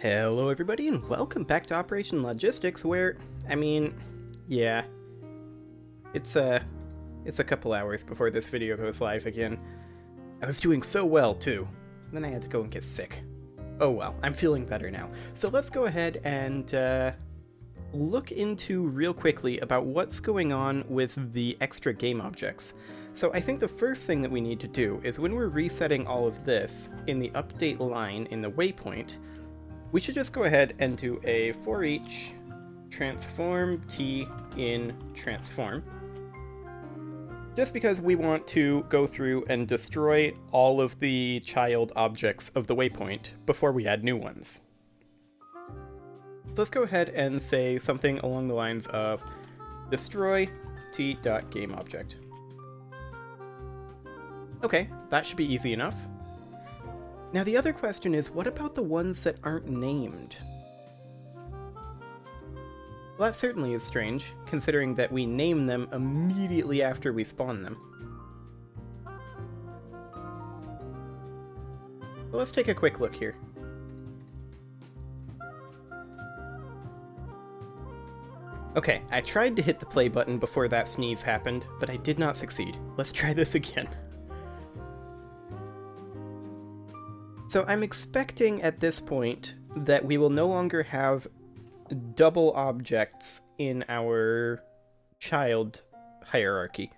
Hello everybody and welcome back to Operation Logistics where, yeah, it's a couple hours before this video goes live again. I was doing so well too, then I had to go and get sick. Oh well, I'm feeling better now. So let's go ahead and look into real quickly about what's going on with the extra game objects. So I think the first thing that we need to do is when we're resetting all of this in the update line in the waypoint, we should just go ahead and do a for each transform t in transform. Just because we want to go through and destroy all of the child objects of the waypoint before we add new ones. So let's go ahead and say something along the lines of destroy t.gameObject. Okay, that should be easy enough. Now the other question is, what about the ones that aren't named? Well, that certainly is strange, considering that we name them immediately after we spawn them. Well, let's take a quick look here. Okay, I tried to hit the play button before that sneeze happened, but I did not succeed. Let's try this again. So I'm expecting at this point that we will no longer have double objects in our child hierarchy,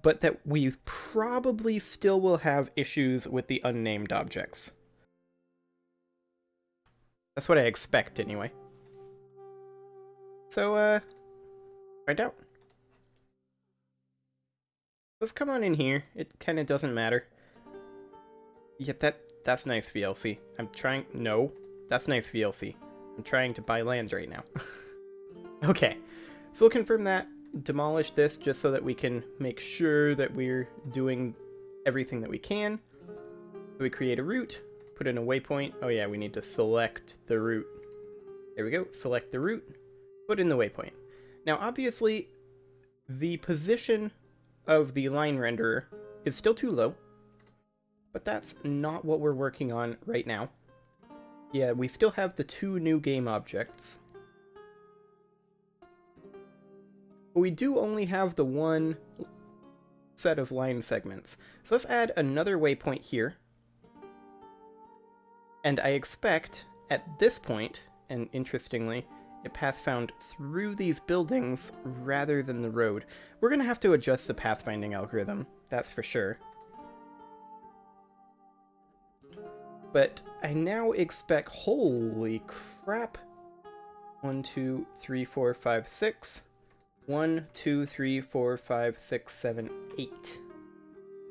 but that we probably still will have issues with the unnamed objects. That's what I expect anyway. So, find out. Let's come on in here. It kind of doesn't matter. Yeah, that's nice VLC. No, that's nice VLC. I'm trying to buy land right now. Okay, so we'll confirm that, demolish this just so that we can make sure that we're doing everything that we can. So we create a route, put in a waypoint. Oh yeah, we need to select the route. There we go, select the route, put in the waypoint. Now obviously, the position of the line renderer is still too low, but that's not what we're working on right now. Yeah, we still have the two new game objects. But we do only have the one set of line segments. So let's add another waypoint here. And I expect, at this point, and interestingly, a path found through these buildings rather than the road. We're going to have to adjust the pathfinding algorithm, that's for sure. But I now expect, holy crap, 1, 2, 3, 4, 5, 6. 1, 2, 3, 4, 5, 6, 7, 8.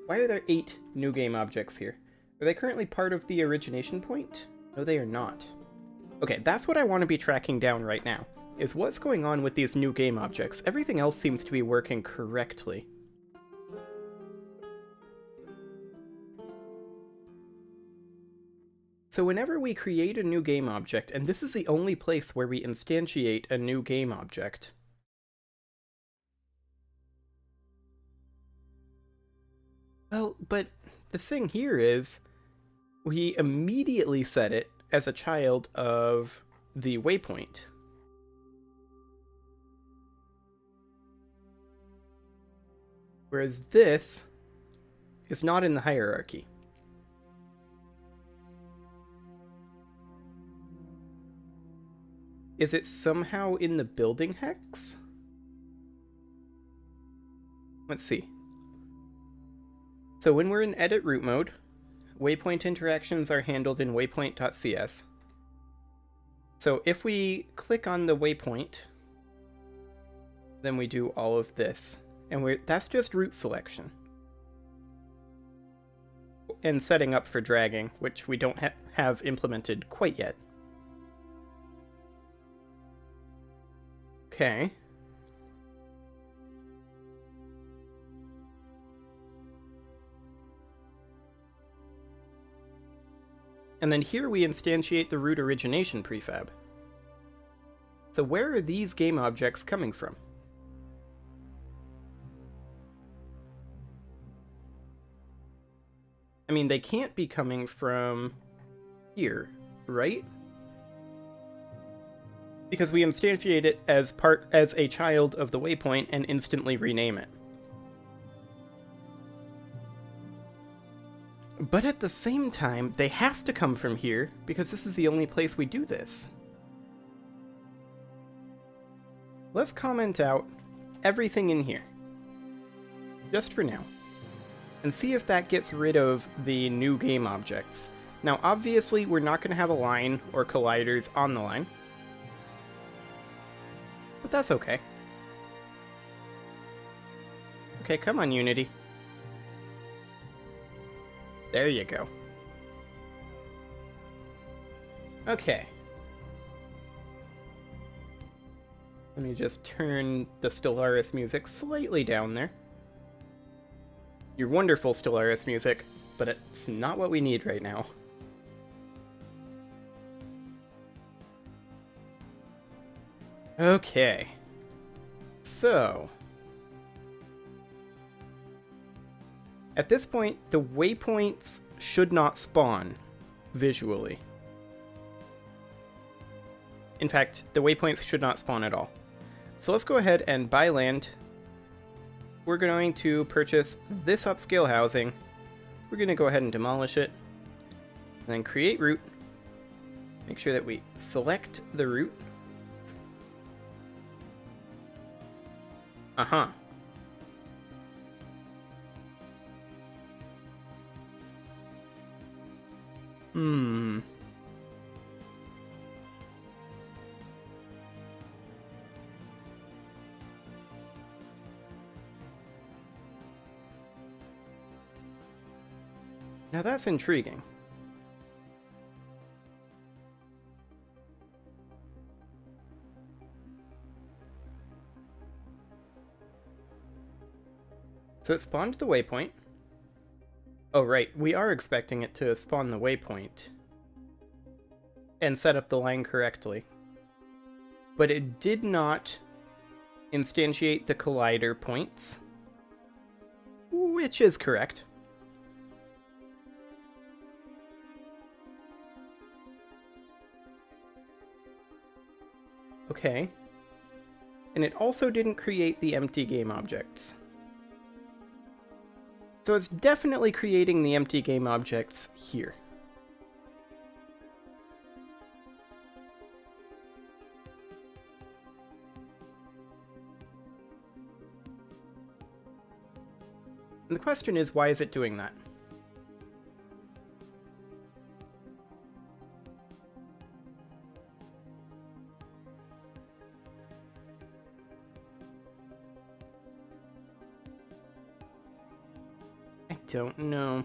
Why are there 8 new game objects here? Are they currently part of the origination point? No, they are not. Okay, that's what I want to be tracking down right now, is what's going on with these new game objects. Everything else seems to be working correctly. So whenever we create a new game object, and this is the only place where we instantiate a new game object, well, but the thing here is, we immediately set it as a child of the waypoint. Whereas this is not in the hierarchy. Is it somehow in the building hex? Let's see. So when we're in edit route mode, waypoint interactions are handled in waypoint.cs. So if we click on the waypoint, then we do all of this. And that's just route selection. And setting up for dragging, which we don't have implemented quite yet. Okay. And then here we instantiate the root origination prefab. So where are these game objects coming from? I mean, they can't be coming from here, right? because we instantiate it as a child of the waypoint and instantly rename it. But at the same time, they have to come from here because this is the only place we do this. Let's comment out everything in here, just for now, and see if that gets rid of the new game objects. Now, obviously, we're not going to have a line or colliders on the line, but that's okay. Okay, come on, Unity. There you go. Okay. Let me just turn the Stellaris music slightly down there. Your wonderful Stellaris music, but it's not what we need right now. Okay. So, at this point, the waypoints should not spawn visually. In fact, the waypoints should not spawn at all. So let's go ahead and buy land. We're going to purchase this upscale housing. We're going to go ahead and demolish it. And then create route. Make sure that we select the route. Uh-huh. Now that's intriguing. So it spawned the waypoint. Oh right, we are expecting it to spawn the waypoint and set up the line correctly. But it did not instantiate the collider points, which is correct. Okay. And it also didn't create the empty game objects. So it's definitely creating the empty game objects here. And the question is, why is it doing that? Don't know.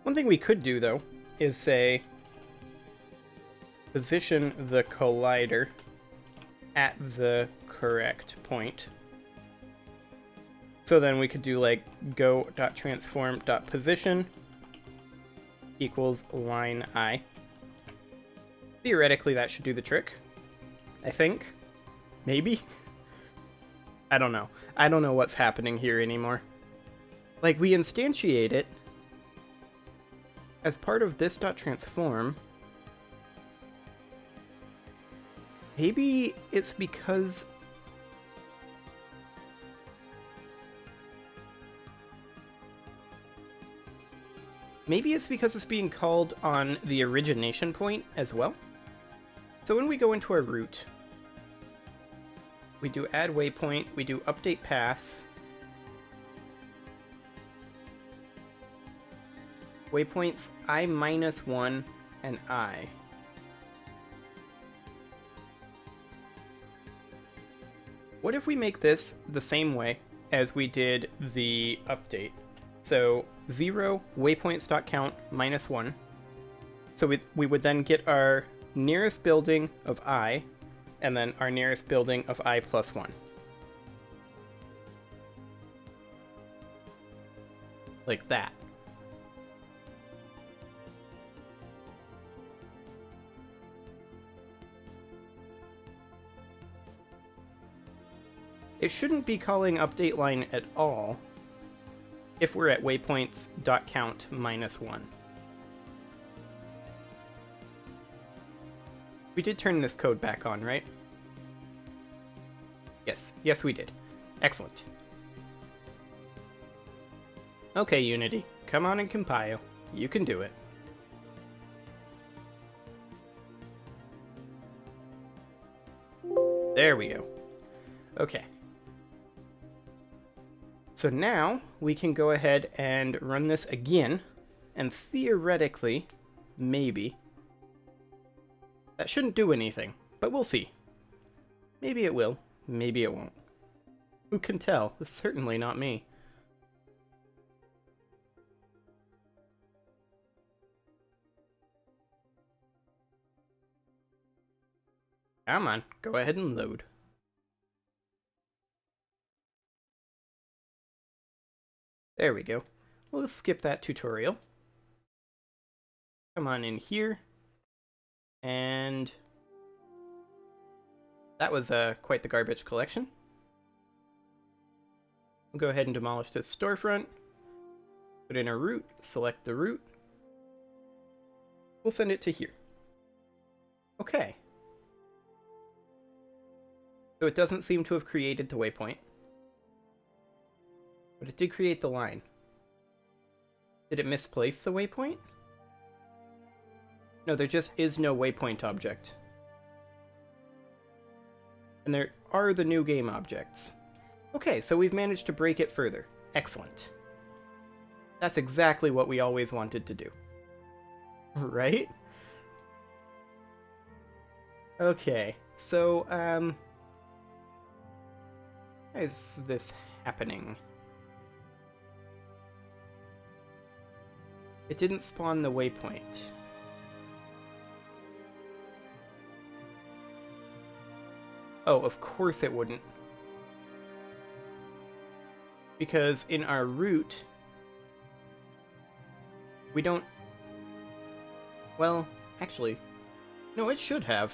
One thing we could do, though, is say position the collider at the correct point. So then we could do like go.transform.position equals line I. Theoretically, that should do the trick. I think. Maybe. I don't know. I don't know what's happening here anymore. Like, we instantiate it as part of this.transform. Maybe it's because... Maybe it's because it's being called on the origination point as well. So when we go into our route, we do add waypoint, we do update path. Waypoints I-1 and I. What if we make this the same way as we did the update? So 0 waypoints.count -1. So we would then get our nearest building of I, and then our nearest building of I plus 1. Like that. It shouldn't be calling update line at all if we're at waypoints.count -1. We did turn this code back on, right? Yes. Yes, we did. Excellent. Okay, Unity. Come on and compile. You can do it. There we go. Okay. So now we can go ahead and run this again, and theoretically, maybe, that shouldn't do anything, but we'll see. Maybe it will, maybe it won't. Who can tell? It's certainly not me. Come on, go ahead and load. There we go. We'll skip that tutorial. Come on in here. And that was quite the garbage collection. We'll go ahead and demolish this storefront. Put in a route, select the route. We'll send it to here. Okay. So it doesn't seem to have created the waypoint. But it did create the line. Did it misplace the waypoint? No, there just is no waypoint object. And there are the new game objects. Okay, so we've managed to break it further. Excellent. That's exactly what we always wanted to do. Right? Okay, so, why is this happening? It didn't spawn the waypoint. Oh, of course it wouldn't. Because in our route, we don't... Well, actually, no, it should have.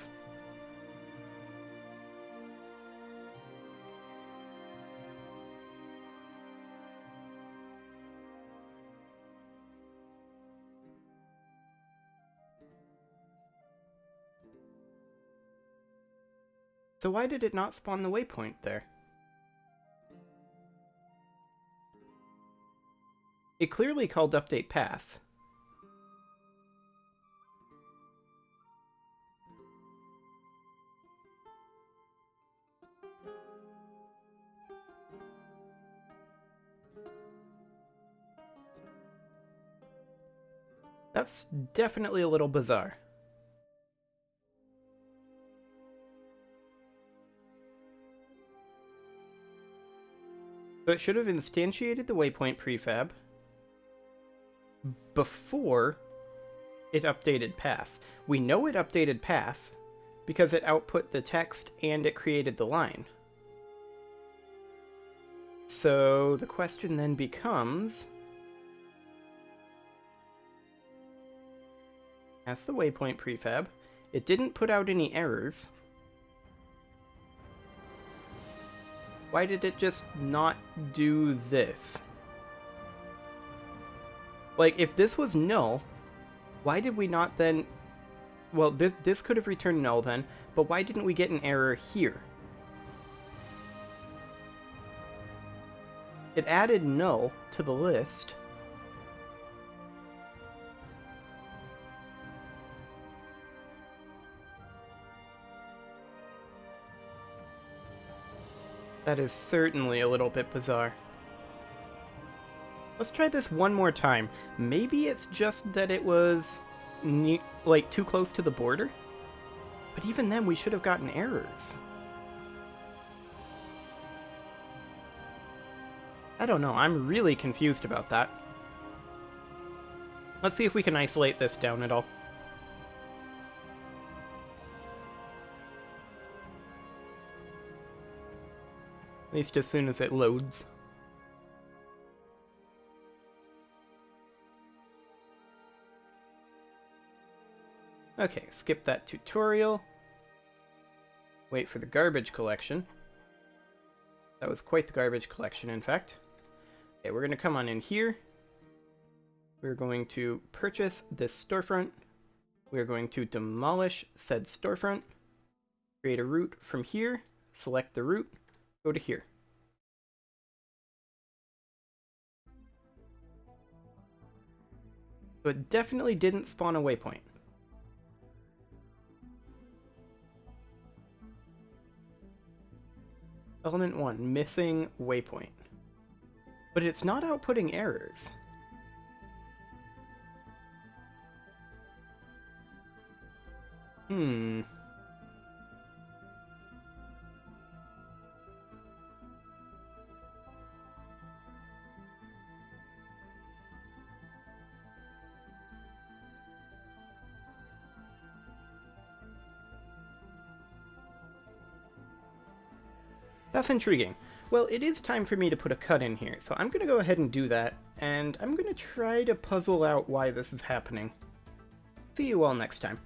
So why did it not spawn the waypoint there? It clearly called update path. That's definitely a little bizarre. So it should have instantiated the waypoint prefab before it updated path. We know it updated path because it output the text and it created the line. So the question then becomes... That's the waypoint prefab. It didn't put out any errors. Why did it just not do this? Like, if this was null, why did we not then... Well, this could have returned null then, but why didn't we get an error here? It added null to the list. That is certainly a little bit bizarre. Let's try this one more time. Maybe it's just that it was, like, too close to the border? But even then, we should have gotten errors. I don't know, I'm really confused about that. Let's see if we can isolate this down at all. At least as soon as it loads. Okay, skip that tutorial. Wait for the garbage collection. That was quite the garbage collection, in fact. Okay, we're going to come on in here. We're going to purchase this storefront. we're going to demolish said storefront, create a route from here, select the route, go to here. So it definitely didn't spawn a waypoint. Element 1, missing waypoint. But it's not outputting errors. That's intriguing. Well, it is time for me to put a cut in here, so I'm going to go ahead and do that, and I'm going to try to puzzle out why this is happening. See you all next time.